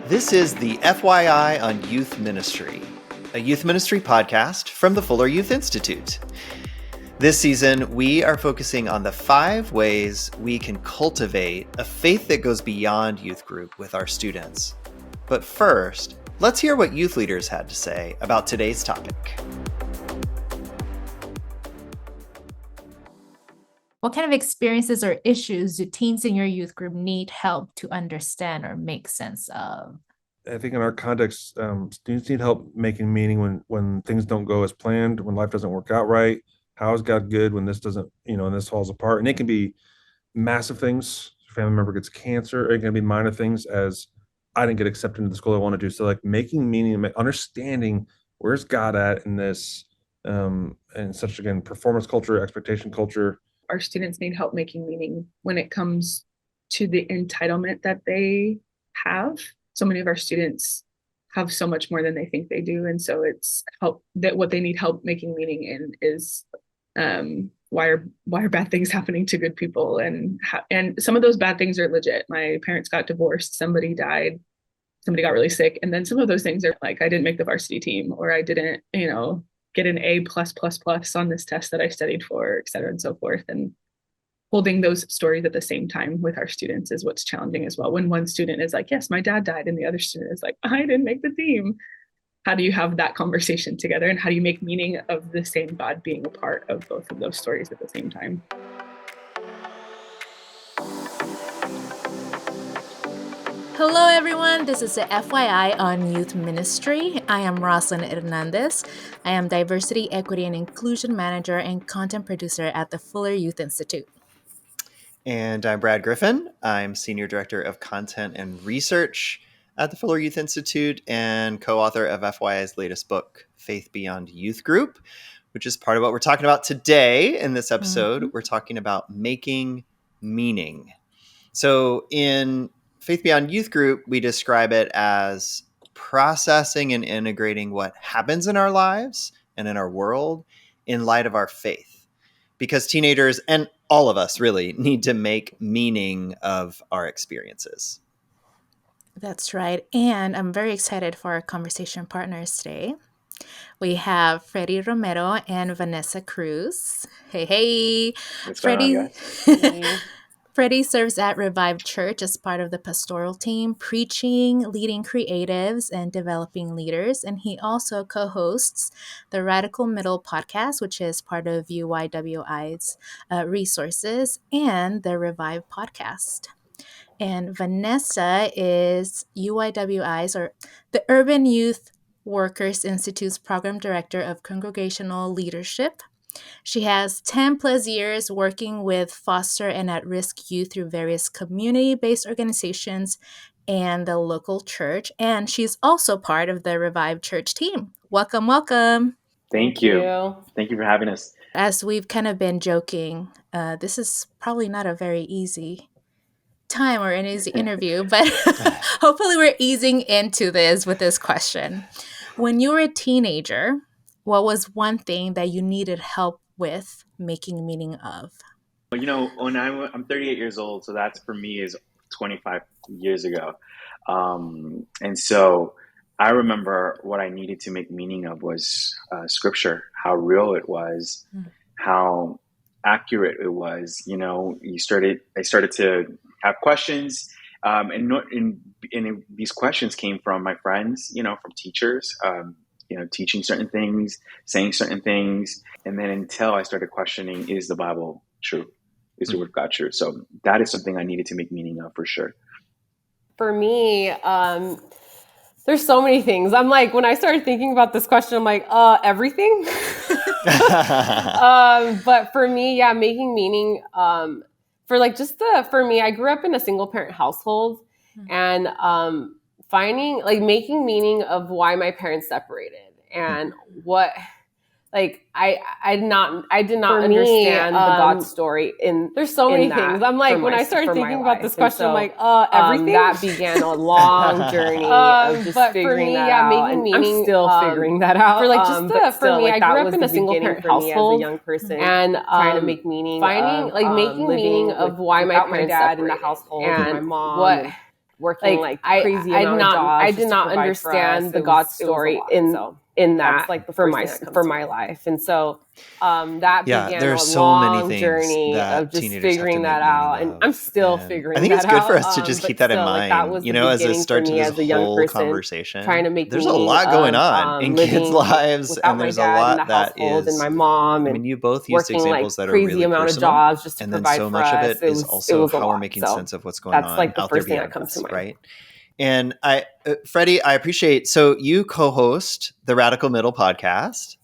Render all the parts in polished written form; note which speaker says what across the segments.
Speaker 1: This is the FYI on Youth Ministry, a youth ministry podcast from the Fuller Youth Institute. This season, we are focusing on the 5 ways we can cultivate a faith that goes beyond youth group with our students. But first, let's hear what youth leaders had to say about today's topic.
Speaker 2: What kind of experiences or issues do teens in your youth group need help to understand or make sense of?
Speaker 3: I think in our context, students need help making meaning when things don't go as planned, when life doesn't work out right. How is God good when this doesn't, and this falls apart? And it can be massive things. A family member gets cancer. It can be minor things as I didn't get accepted into the school I want to do. So like making meaning, understanding where's God at in this, and such, again, performance culture, expectation culture.
Speaker 4: Our students need help making meaning when it comes to the entitlement that they have. So many of our students have so much more than they think they do. And so it's help that what they need help making meaning in is why are bad things happening to good people? And some of those bad things are legit. My parents got divorced, somebody died, somebody got really sick. And then some of those things are like, I didn't make the varsity team, or I didn't, get an A++ on this test that I studied for, et cetera, and so forth. And holding those stories at the same time with our students is what's challenging as well. When one student is like, yes, my dad died, and the other student is like, I didn't make the team. How do you have that conversation together? And how do you make meaning of the same God being a part of both of those stories at the same time?
Speaker 2: Hello, everyone. This is the FYI on Youth Ministry. I am Roslyn Hernandez. I am Diversity, Equity, and Inclusion Manager and Content Producer at the Fuller Youth Institute.
Speaker 1: And I'm Brad Griffin. I'm Senior Director of Content and Research at the Fuller Youth Institute and co-author of FYI's latest book, Faith Beyond Youth Group, which is part of what we're talking about today. In this episode, We're talking about making meaning. So in Faith Beyond Youth Group, we describe it as processing and integrating what happens in our lives and in our world in light of our faith. Because teenagers, and all of us really, need to make meaning of our experiences.
Speaker 2: That's right. And I'm very excited for our conversation partners today. We have Fredy Romero and Vanessa Cruz. Hey.
Speaker 5: What's
Speaker 2: Fredy,
Speaker 5: going on, guys?
Speaker 2: Fredy serves at Revive Church as part of the pastoral team, preaching, leading creatives, and developing leaders. And he also co-hosts the Radical Middle podcast, which is part of UYWI's resources, and the Revive podcast. And Vanessa is UYWI's, or the Urban Youth Workers Institute's Program Director of Congregational Leadership. She has 10 plus years working with foster and at-risk youth through various community-based organizations and the local church. And she's also part of the Revive Church team. Welcome, welcome.
Speaker 5: Thank you. Thank you for having us.
Speaker 2: As we've kind of been joking, this is probably not a very easy time or an easy interview, but hopefully we're easing into this with this question. When you were a teenager, what was one thing that you needed help with making meaning of?
Speaker 5: When I'm 38 years old, so that's for me is 25 years ago. And so I remember what I needed to make meaning of was scripture, how real it was, how accurate it was. I started to have questions, and these questions came from my friends, from teachers, teaching certain things, saying certain things. And then until I started questioning, is the Bible true? Is the word of God true? So that is something I needed to make meaning of for sure.
Speaker 6: For me, there's so many things. I'm like, when I started thinking about this question, I'm like, everything. But for me, making meaning, for me, I grew up in a single parent household, and making meaning of why my parents separated and what, I did not understand the God story. There's so many things. I'm like, when I started thinking about this question, I'm like, everything. That began a long journey of just figuring that out. Making meaning, I'm still figuring that out. For me, I grew up in a single parent household as a young person, and trying to make meaning, making meaning of why my parents separated in the household, and my mom, working like crazy amount of jobs. I did not understand the God story in that for my life. And so that began a long journey of just figuring that out. And I'm still figuring that out.
Speaker 1: I think it's good for us to just keep that in mind.
Speaker 6: That was
Speaker 1: as a start to this whole conversation, trying to make there's a lot going on in kids' lives, and there's a lot that is.
Speaker 6: And my mom, and
Speaker 1: you both used examples that are really
Speaker 6: amount
Speaker 1: personal,
Speaker 6: of jobs just to
Speaker 1: and then
Speaker 6: provide
Speaker 1: so
Speaker 6: for
Speaker 1: much
Speaker 6: us.
Speaker 1: of it is also how we're making sense of what's going on out there beyond us, right? And Fredy, I appreciate. So you co-host the Radical Middle podcast.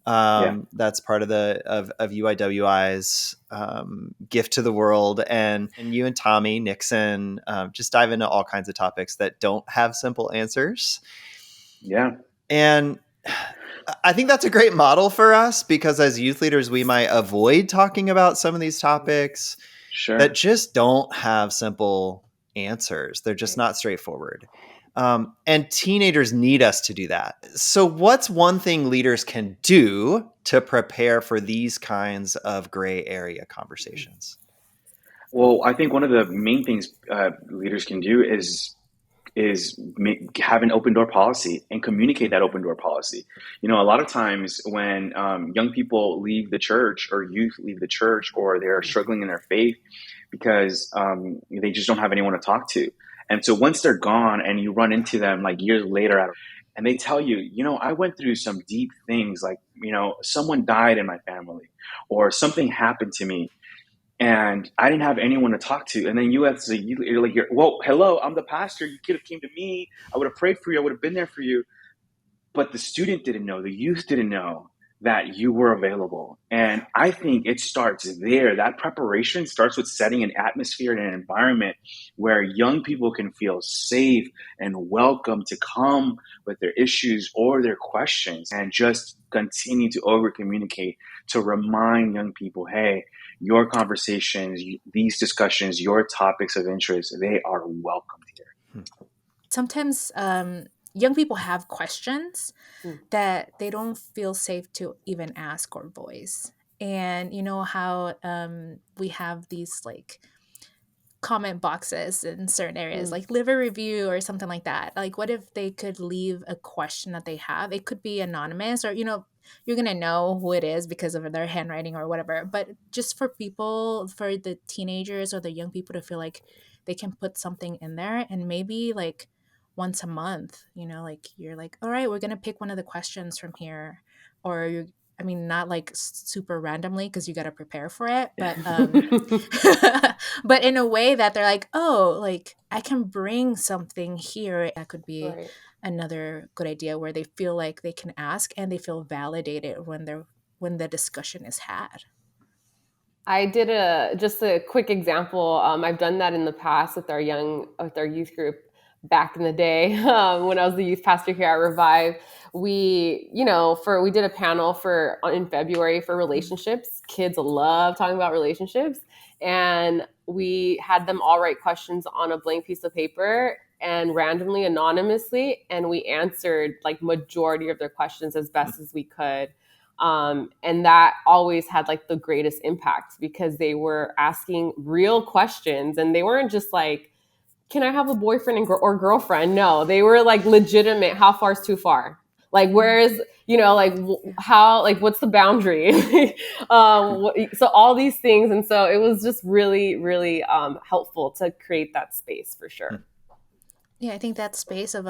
Speaker 1: That's part of of UIWI's gift to the world, and you and Tommy Nixon just dive into all kinds of topics that don't have simple answers.
Speaker 5: Yeah,
Speaker 1: and I think that's a great model for us, because as youth leaders, we might avoid talking about some of these topics that just don't have simple answers. They're just not straightforward. And teenagers need us to do that. So what's one thing leaders can do to prepare for these kinds of gray area conversations?
Speaker 5: Well, I think one of the main things leaders can do is have an open door policy and communicate that open door policy. A lot of times when young people leave the church, or youth leave the church, or they're struggling in their faith because they just don't have anyone to talk to. And so once they're gone and you run into them like years later, and they tell you, I went through some deep things, like, someone died in my family, or something happened to me, and I didn't have anyone to talk to. And then you're like, well, hello, I'm the pastor. You could have came to me. I would have prayed for you. I would have been there for you. But the student didn't know, the youth didn't know that you were available. And I think it starts there. That preparation starts with setting an atmosphere and an environment where young people can feel safe and welcome to come with their issues or their questions, and just continue to over communicate to remind young people, hey, your conversations, these discussions, your topics of interest, they are welcomed here.
Speaker 2: Sometimes young people have questions that they don't feel safe to even ask or voice. And you know how we have these like comment boxes in certain areas, like leave a review or something like that. Like, what if they could leave a question that they have? It could be anonymous, or, you're going to know who it is because of their handwriting or whatever. But just for the teenagers or the young people to feel like they can put something in there, and maybe like once a month, like you're like, all right, we're going to pick one of the questions from here. Or not like super randomly, because you got to prepare for it, but but in a way that they're like, oh, like I can bring something here. That could be another good idea, where they feel like they can ask and they feel validated when the discussion is had.
Speaker 6: I did just a quick example. I've done that in the past with our youth group back in the day when I was the youth pastor here at Revive. We did a panel in February for relationships. Kids love talking about relationships, and we had them all write questions on a blank piece of paper and randomly, anonymously, and we answered like majority of their questions as best as we could. And that always had like the greatest impact, because they were asking real questions, and they weren't just like, can I have a boyfriend or girlfriend? No, they were like legitimate. How far is too far? Like, where is, how, like, what's the boundary? So all these things. And so it was just really, really helpful to create that space, for sure.
Speaker 2: Yeah, I think that space of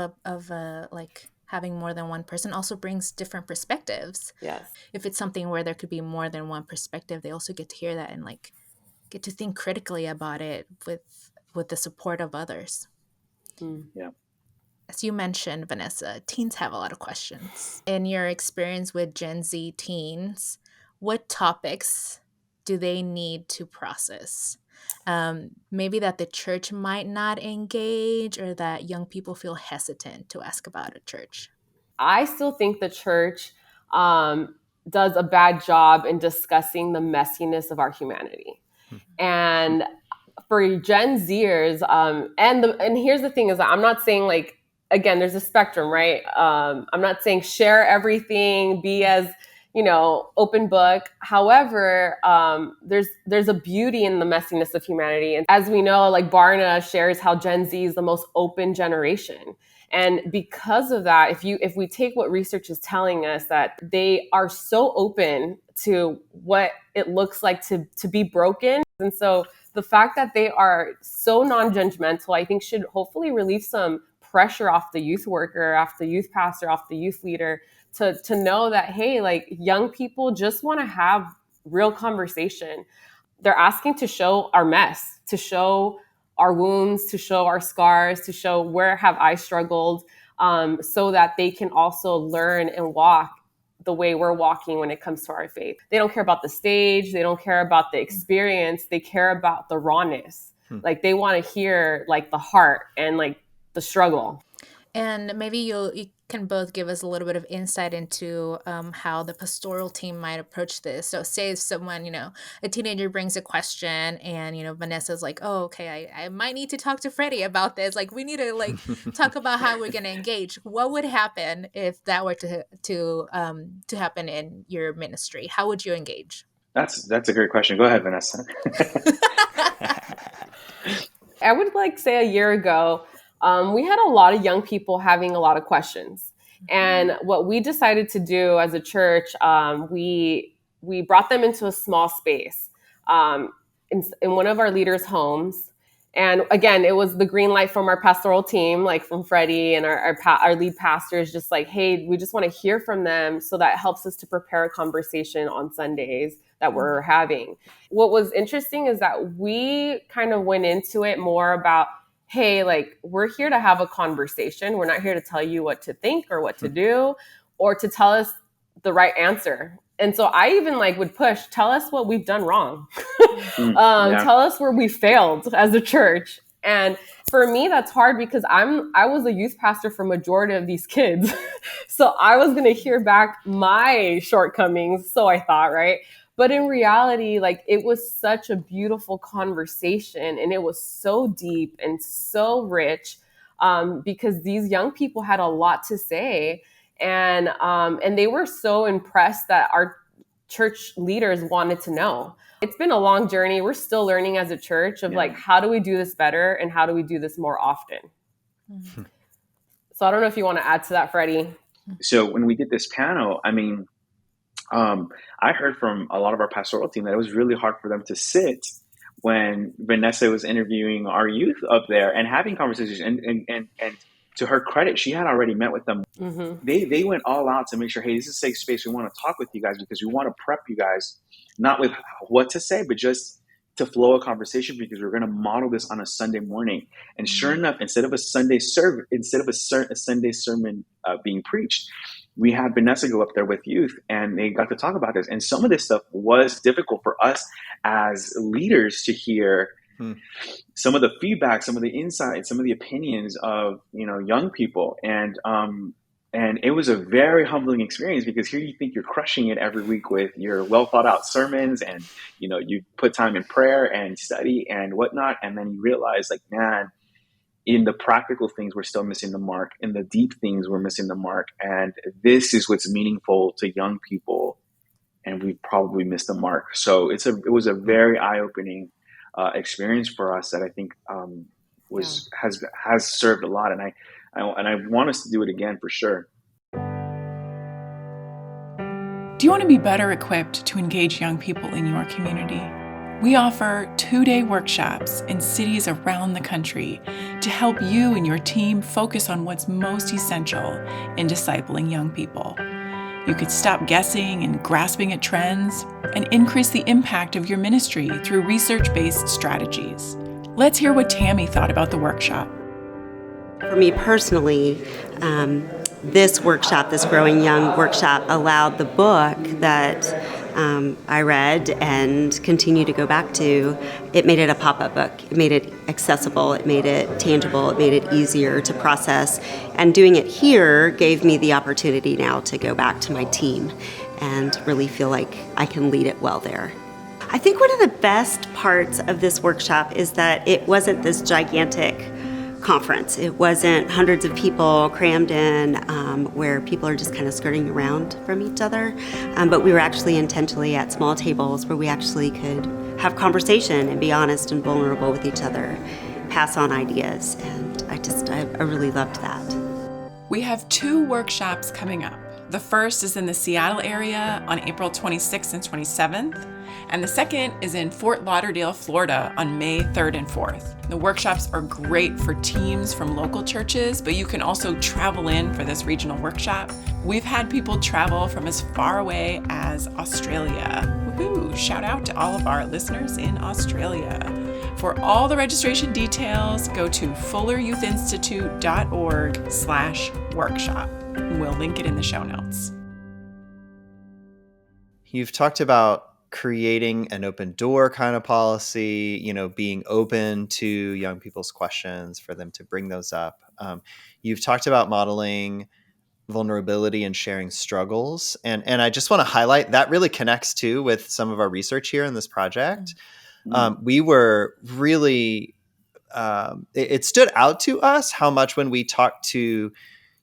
Speaker 2: like having more than one person also brings different perspectives.
Speaker 6: Yes.
Speaker 2: If it's something where there could be more than one perspective, they also get to hear that and like get to think critically about it with the support of others.
Speaker 5: Yeah.
Speaker 2: As you mentioned, Vanessa, teens have a lot of questions. In your experience with Gen Z teens, what topics do they need to process? Maybe that the church might not engage, or that young people feel hesitant to ask about at church.
Speaker 6: I still think the church does a bad job in discussing the messiness of our humanity. And for Gen Zers, and here's the thing is, I'm not saying like, again, there's a spectrum, right? I'm not saying share everything, be as, open book. However, there's a beauty in the messiness of humanity. And as we know, like Barna shares how Gen Z is the most open generation. And because of that, if we take what research is telling us, that they are so open to what it looks like to be broken. And so the fact that they are so non-judgmental, I think should hopefully relieve some pressure off the youth worker, off the youth pastor, off the youth leader, to know that, hey, like young people just want to have real conversation. They're asking to show our mess, to show our wounds, to show our scars, to show where have I struggled, so that they can also learn and walk the way we're walking when it comes to our faith. They don't care about the stage. They don't care about the experience. They care about the rawness. Like they want to hear like the heart and like the struggle.
Speaker 2: And maybe you can both give us a little bit of insight into how the pastoral team might approach this. So say if someone, a teenager brings a question and, Vanessa's like, oh, okay, I might need to talk to Fredy about this. Like we need to talk about how we're going to engage. What would happen if that were to happen in your ministry? How would you engage?
Speaker 5: That's a great question. Go ahead, Vanessa.
Speaker 6: I would say a year ago, we had a lot of young people having a lot of questions. And what we decided to do as a church, we brought them into a small space in one of our leaders' homes. And again, it was the green light from our pastoral team, like from Fredy and our lead pastors, just like, hey, we just want to hear from them. So that helps us to prepare a conversation on Sundays that we're having. What was interesting is that we kind of went into it more about, hey, like we're here to have a conversation. We're not here to tell you what to think or what to do or to tell us the right answer. And so I even would push, tell us what we've done wrong. Tell us where we failed as a church. And for me, that's hard because I was a youth pastor for majority of these kids. So I was going to hear back my shortcomings. So I thought, right? But in reality, it was such a beautiful conversation and it was so deep and so rich because these young people had a lot to say. And they were so impressed that our church leaders wanted to know. It's been a long journey. We're still learning as a church of how do we do this better and how do we do this more often? So I don't know if you want to add to that, Fredy.
Speaker 5: So when we did this panel, I heard from a lot of our pastoral team that it was really hard for them to sit when Vanessa was interviewing our youth up there and having conversations. And to her credit, she had already met with them. Mm-hmm. They went all out to make sure, hey, this is a safe space. We want to talk with you guys because we want to prep you guys, not with what to say, but just to flow a conversation because we're going to model this on a Sunday morning. And sure enough, instead of a Sunday sermon being preached, we had Vanessa go up there with youth and they got to talk about this. And some of this stuff was difficult for us as leaders to hear. Some of the feedback, some of the insights, some of the opinions of, young people. And it was a very humbling experience because here you think you're crushing it every week with your well thought out sermons and, you put time in prayer and study and whatnot. And then you realize man, in the practical things, we're still missing the mark. In the deep things, we're missing the mark. And this is what's meaningful to young people. And we probably missed the mark. So it was a very eye-opening experience for us that I think has served a lot. And I want us to do it again for sure.
Speaker 7: Do you want to be better equipped to engage young people in your community? We offer 2-day workshops in cities around the country to help you and your team focus on what's most essential in discipling young people. You could stop guessing and grasping at trends and increase the impact of your ministry through research-based strategies. Let's hear what Tammy thought about the workshop.
Speaker 8: For me personally, this workshop, this Growing Young workshop, allowed the book that I read and continue to go back to, it made it a pop-up book. It made it accessible. It made it tangible. It made it easier to process. And doing it here gave me the opportunity now to go back to my team and really feel like I can lead it well there. I think one of the best parts of this workshop is that it wasn't this gigantic conference. It wasn't hundreds of people crammed in where people are just kind of skirting around from each other. But we were actually intentionally at small tables where we actually could have conversation and be honest and vulnerable with each other, pass on ideas. And I really loved that.
Speaker 7: We have 2 workshops coming up. The first is in the Seattle area on April 26th and 27th. And the second is in Fort Lauderdale, Florida on May 3rd and 4th. The workshops are great for teams from local churches, but you can also travel in for this regional workshop. We've had people travel from as far away as Australia. Woohoo! Shout out to all of our listeners in Australia. For all the registration details, go to fulleryouthinstitute.org/workshop. We'll link it in the show notes.
Speaker 1: You've talked about creating an open door kind of policy, being open to young people's questions, for them to bring those up. You've talked about modeling vulnerability and sharing struggles. And I just want to highlight that really connects too with some of our research here in this project. We were really, it stood out to us how much when we talked to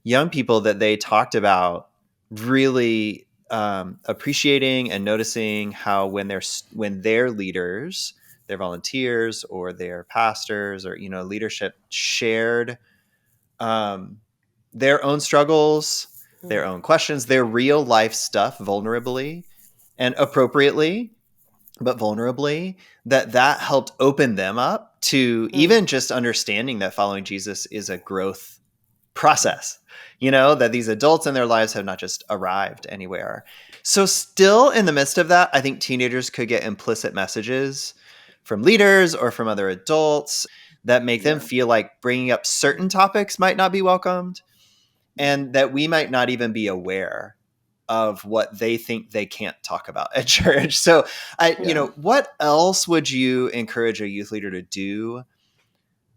Speaker 1: young people that they talked about really appreciating and noticing how when their leaders, their volunteers or their pastors or leadership shared their own struggles, their own questions, their real life stuff vulnerably and appropriately, but vulnerably, that helped open them up to even just understanding that following Jesus is a growth process, that these adults in their lives have not just arrived anywhere. So still in the midst of that, I think teenagers could get implicit messages from leaders or from other adults that make them feel like bringing up certain topics might not be welcomed, and that we might not even be aware of what they think they can't talk about at church. So what else would you encourage a youth leader to do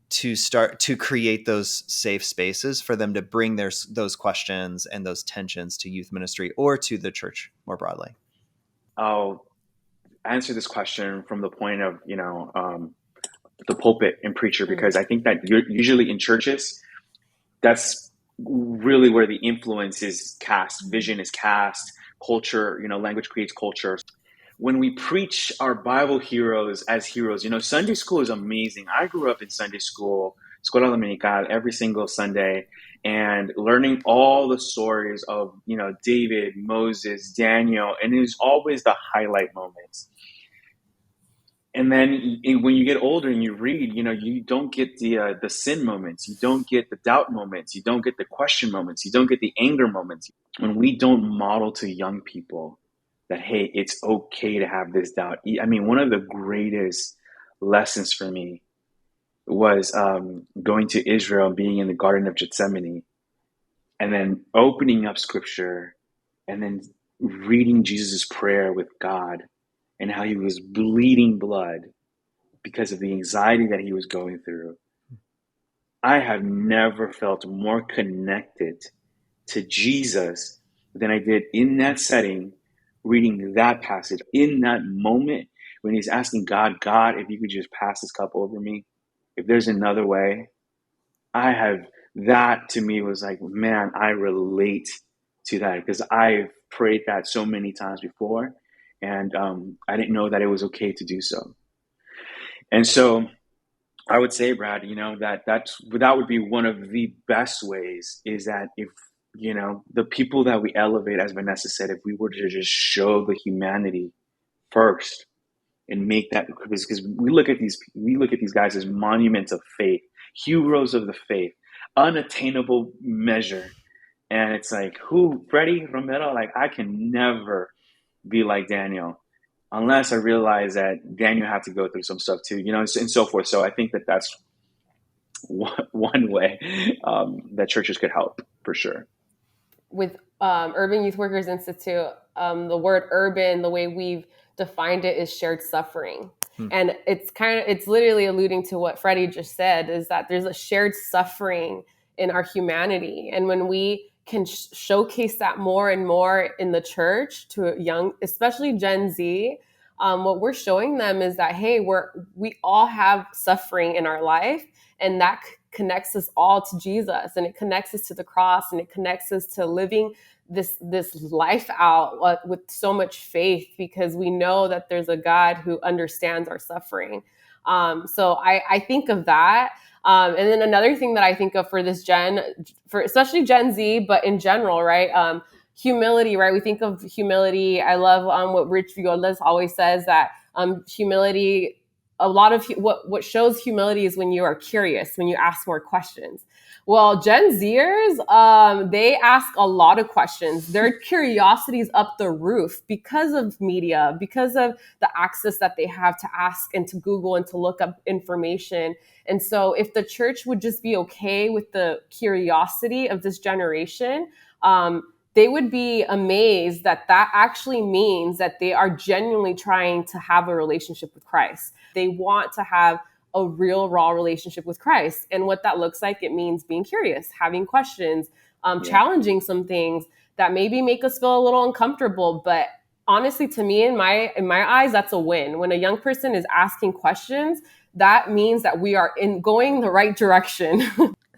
Speaker 1: to start to create those safe spaces for them to bring those questions and those tensions to youth ministry or to the church more broadly?
Speaker 5: I'll answer this question from the point of, the pulpit and preacher, because I think that usually in churches, that's really where the influence is cast, vision is cast, culture, language creates culture. When we preach our Bible heroes as heroes, Sunday school is amazing. I grew up in Sunday school, Escuela Dominical, every single Sunday, and learning all the stories of, David, Moses, Daniel, and it was always the highlight moments. And then when you get older and you read, you don't get the sin moments, you don't get the doubt moments, you don't get the question moments, you don't get the anger moments. When we don't model to young people that, hey, it's okay to have this doubt. I mean, one of the greatest lessons for me was going to Israel, being in the Garden of Gethsemane, and then opening up scripture and then reading Jesus' prayer with God and how he was bleeding blood because of the anxiety that he was going through. I have never felt more connected to Jesus than I did in that setting, reading that passage, in that moment when he's asking God, if you could just pass this cup over me, if there's another way. That to me was like, man, I relate to that because I've prayed that so many times before, and I didn't know that it was okay to do so. And so I would say, Brad, that would be one of the best ways, is that if, the people that we elevate, as Vanessa said, if we were to just show the humanity first and make that, because we look at these guys as monuments of faith, heroes of the faith, unattainable measure. And it's like, Fredy Romero, like I can never be like Daniel unless I realize that Daniel had to go through some stuff too, and so forth. So I think that that's one way that churches could help for sure.
Speaker 6: With Urban Youth Workers Institute, the word urban, the way we've defined it, is shared suffering. And it's literally alluding to what Fredy just said, is that there's a shared suffering in our humanity. And when we can showcase that more and more in the church to young, especially Gen Z, what we're showing them is that, hey, we all have suffering in our life, and that connects us all to Jesus, and it connects us to the cross, and it connects us to living this life out with so much faith, because we know that there's a God who understands our suffering. So I think of that. And then another thing that I think of for this for especially Gen Z, but in general, right? Humility, right? We think of humility. I love what Rich Vigoles always says, that humility, a lot of what shows humility is when you are curious, when you ask more questions. Well, Gen Zers, they ask a lot of questions. Their curiosity is up the roof because of media, because of the access that they have to ask and to Google and to look up information. And so if the church would just be okay with the curiosity of this generation, they would be amazed that actually means that they are genuinely trying to have a relationship with Christ. They want to have a real, raw relationship with Christ. And what that looks like, it means being curious, having questions, challenging some things that maybe make us feel a little uncomfortable. But honestly, to me, in my eyes, that's a win. When a young person is asking questions, that means that we are going the right direction.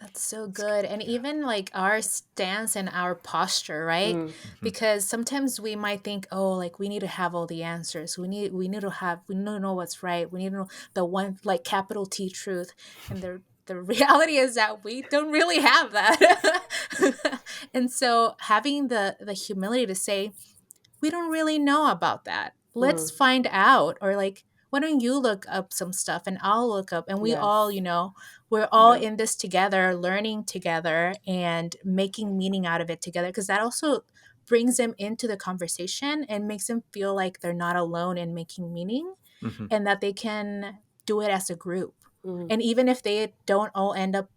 Speaker 2: That's so good. And even like our stance and our posture, right? Because sometimes we might think, oh, like we need to have all the answers. We need to know what's right. We need to know the one, like capital T truth. And the reality is that we don't really have that. And so having the humility to say, we don't really know about that. Let's find out. Or like, why don't you look up some stuff and I'll look up, and we all, we're all in this together, learning together and making meaning out of it together. Because that also brings them into the conversation and makes them feel like they're not alone in making meaning, and that they can do it as a group. And even if they don't all end up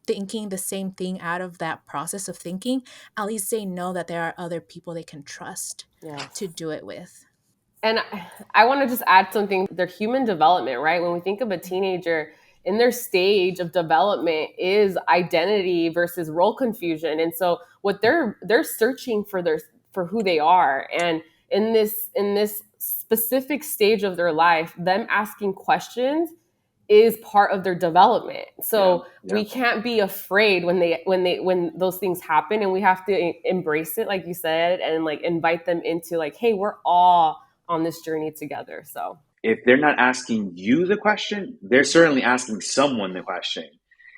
Speaker 2: thinking the same thing out of that process of thinking, at least they know that there are other people they can trust to do it with.
Speaker 6: And I want to just add something. Their human development, right? When we think of a teenager, in their stage of development is identity versus role confusion. And so what they're searching for who they are. And in this specific stage of their life, them asking questions is part of their development. So we can't be afraid when those things happen, and we have to embrace it, like you said, and like invite them into like, hey, we're all on this journey together. So
Speaker 5: if they're not asking you the question, they're certainly asking someone the question.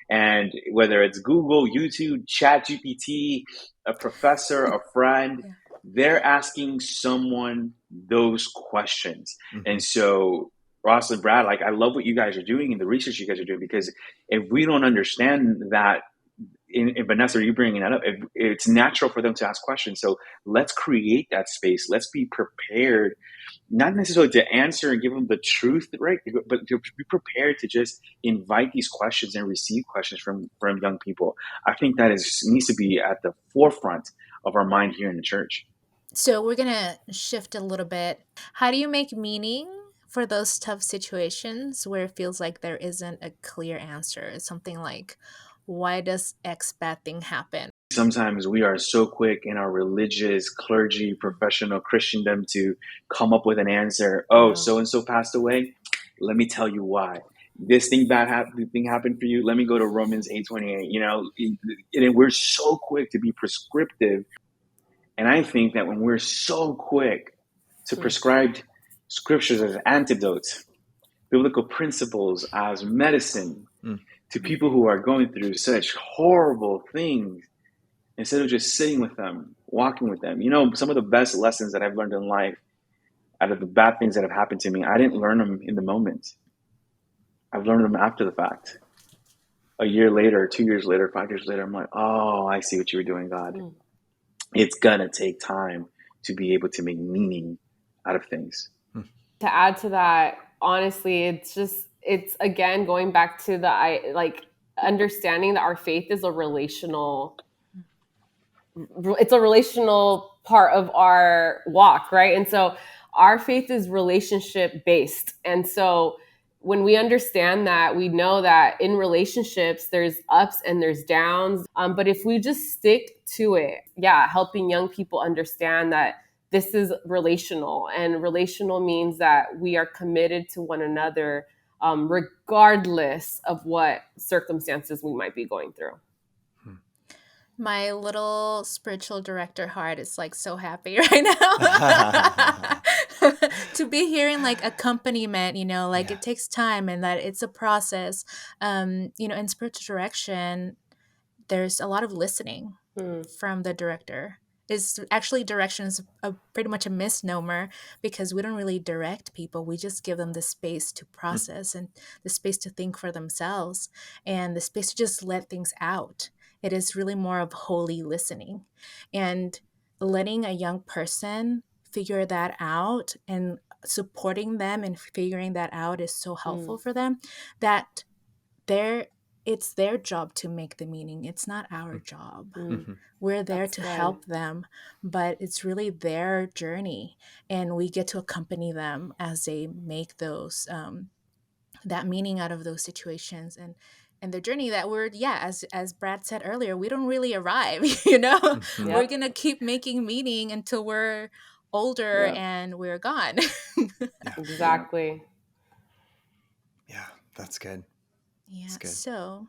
Speaker 5: And whether it's Google, YouTube, ChatGPT, a professor, a friend, they're asking someone those questions. And so Ross and Brad, like, I love what you guys are doing and the research you guys are doing, because if we don't understand that, in Vanessa, are you bringing that up? It's natural for them to ask questions. So let's create that space. Let's be prepared, not necessarily to answer and give them the truth, right? But to be prepared to just invite these questions and receive questions from young people. I think that needs to be at the forefront of our mind here in the church.
Speaker 2: So we're going to shift a little bit. How do you make meaning for those tough situations where it feels like there isn't a clear answer? It's something like, why does X bad thing happen?
Speaker 5: Sometimes we are so quick in our religious, clergy, professional Christendom to come up with an answer. Oh, so-and-so passed away. Let me tell you why. This thing happened for you. Let me go to Romans 8:28. And we're so quick to be prescriptive. And I think that when we're so quick to prescribe scriptures as antidotes, biblical principles as medicine to people who are going through such horrible things, instead of just sitting with them, walking with them. Some of the best lessons that I've learned in life, out of the bad things that have happened to me, I didn't learn them in the moment. I've learned them after the fact. A year later, 2 years later, 5 years later, I'm like, oh, I see what you were doing, God. It's going to take time to be able to make meaning out of things.
Speaker 6: To add to that, honestly, it's again, going back to understanding that our faith is it's a relational part of our walk, right? And so our faith is relationship based. And so when we understand that, we know that in relationships, there's ups and there's downs. But if we just stick to it, helping young people understand that this is relational, and relational means that we are committed to one another regardless of what circumstances we might be going through.
Speaker 2: My little spiritual director heart is like so happy right now to be hearing like accompaniment, like it takes time and that it's a process. In spiritual direction, there's a lot of listening from the director. Is actually direction is pretty much a misnomer because we don't really direct people. We just give them the space to process and the space to think for themselves and the space to just let things out. It is really more of holy listening and letting a young person figure that out and supporting them and figuring that out is so helpful for them that it's their job to make the meaning. It's not our job. We're there to help them, but it's really their journey. And we get to accompany them as they make those, that meaning out of those situations and the journey that we're, as Brad said earlier, we don't really arrive, We're going to keep making meaning until we're older and we're gone.
Speaker 6: Exactly.
Speaker 1: Yeah, that's good.
Speaker 2: Yeah. So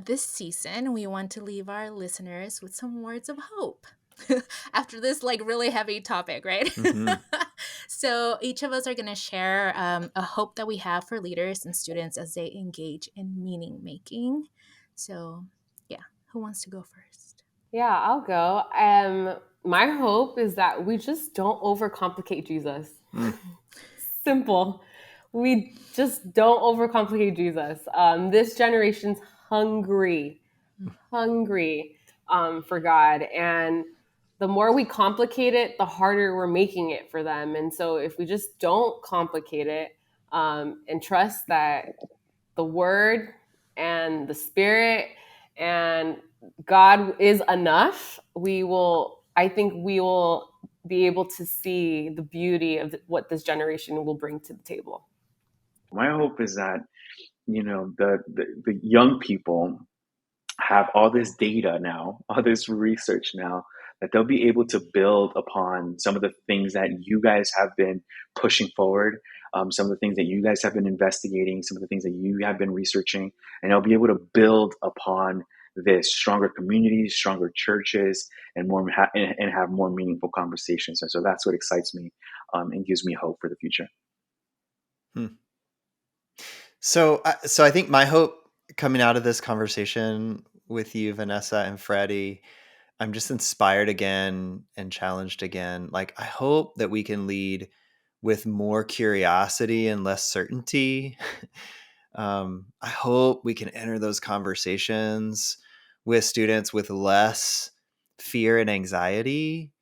Speaker 2: this season, we want to leave our listeners with some words of hope after this like really heavy topic, right? So each of us are going to share a hope that we have for leaders and students as they engage in meaning making. So who wants to go first?
Speaker 6: Yeah, I'll go. My hope is that we just don't overcomplicate Jesus. Simple. We just don't overcomplicate Jesus. This generation's hungry for God. And the more we complicate it, the harder we're making it for them. And so if we just don't complicate it and trust that the Word and the Spirit and God is enough, I think we will be able to see the beauty of what this generation will bring to the table.
Speaker 5: My hope is that, the young people have all this data now, all this research now, that they'll be able to build upon some of the things that you guys have been pushing forward, some of the things that you guys have been investigating, some of the things that you have been researching, and they'll be able to build upon this stronger communities, stronger churches, and and have more meaningful conversations. And so that's what excites me and gives me hope for the future.
Speaker 1: So I think my hope coming out of this conversation with you, Vanessa and Fredy, I'm just inspired again and challenged again. Like, I hope that we can lead with more curiosity and less certainty. I hope we can enter those conversations with students with less fear and anxiety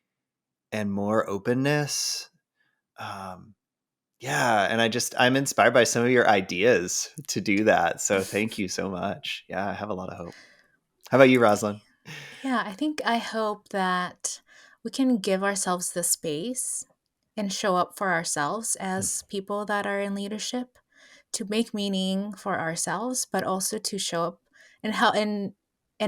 Speaker 1: and more openness. And I'm inspired by some of your ideas to do that. So thank you so much. Yeah, I have a lot of hope. How about you, Rosalind?
Speaker 2: Yeah, I hope that we can give ourselves the space and show up for ourselves as people that are in leadership to make meaning for ourselves, but also to show up and help and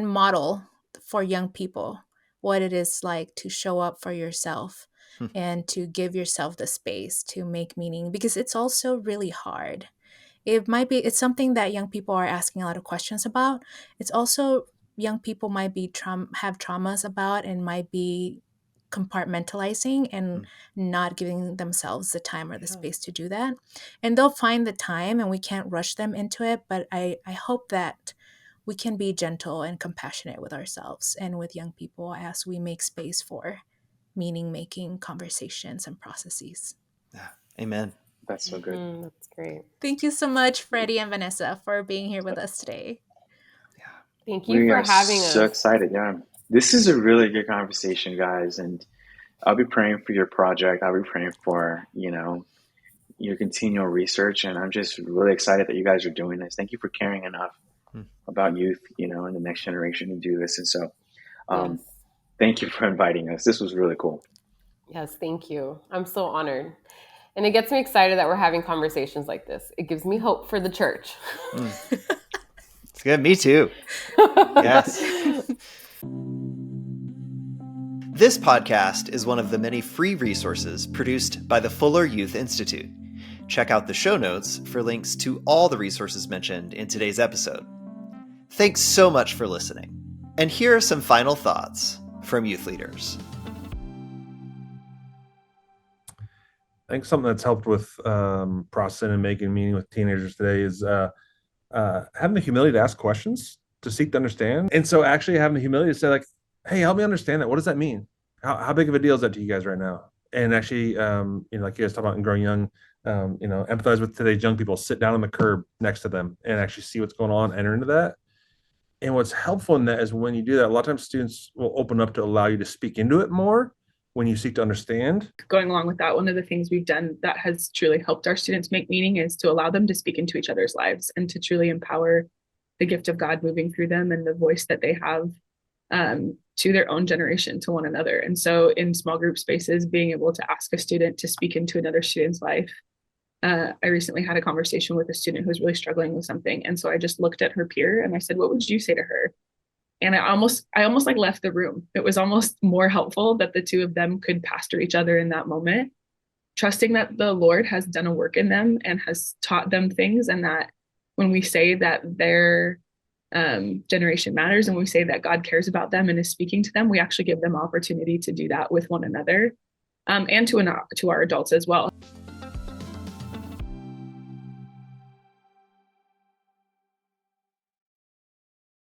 Speaker 2: model for young people what it is like to show up for yourself and to give yourself the space to make meaning, because it's also really hard. It's something that young people are asking a lot of questions about. It's also young people might be have traumas about and might be compartmentalizing and not giving themselves the time or the space to do that. And they'll find the time and we can't rush them into it. But I hope that we can be gentle and compassionate with ourselves and with young people as we make space for meaning-making conversations and processes.
Speaker 1: Yeah. Amen.
Speaker 5: That's so good.
Speaker 6: That's great.
Speaker 2: Thank you so much, Fredy and Vanessa, for being here with us today.
Speaker 6: Thank you for having us.
Speaker 5: We are so excited. Yeah. This is a really good conversation, guys. And I'll be praying for your project. I'll be praying for, your continual research. And I'm just really excited that you guys are doing this. Thank you for caring enough about youth, and the next generation to do this. And so thank you for inviting us. This was really cool.
Speaker 6: Yes, thank you. I'm so honored. And it gets me excited that we're having conversations like this. It gives me hope for the church.
Speaker 1: It's good. Me too. Yes. This podcast is one of the many free resources produced by the Fuller Youth Institute. Check out the show notes for links to all the resources mentioned in today's episode. Thanks so much for listening. And here are some final thoughts from youth leaders.
Speaker 3: I think something that's helped with processing and making meaning with teenagers today is having the humility to ask questions, to seek to understand. And so actually having the humility to say, like, hey, help me understand that. What does that mean? How big of a deal is that to you guys right now? And actually, like you guys talk about in Growing Young, empathize with today's young people, sit down on the curb next to them and actually see what's going on, enter into that. And what's helpful in that is when you do that, a lot of times students will open up to allow you to speak into it more when you seek to understand.
Speaker 4: Going along with that, one of the things we've done that has truly helped our students make meaning is to allow them to speak into each other's lives and to truly empower the gift of God moving through them and the voice that they have to their own generation, to one another. And so in small group spaces, being able to ask a student to speak into another student's life. I recently had a conversation with a student who was really struggling with something. And so I just looked at her peer and I said, what would you say to her? And I almost like left the room. It was almost more helpful that the two of them could pastor each other in that moment, trusting that the Lord has done a work in them and has taught them things. And that when we say that their generation matters and we say that God cares about them and is speaking to them, we actually give them opportunity to do that with one another and to our adults as well.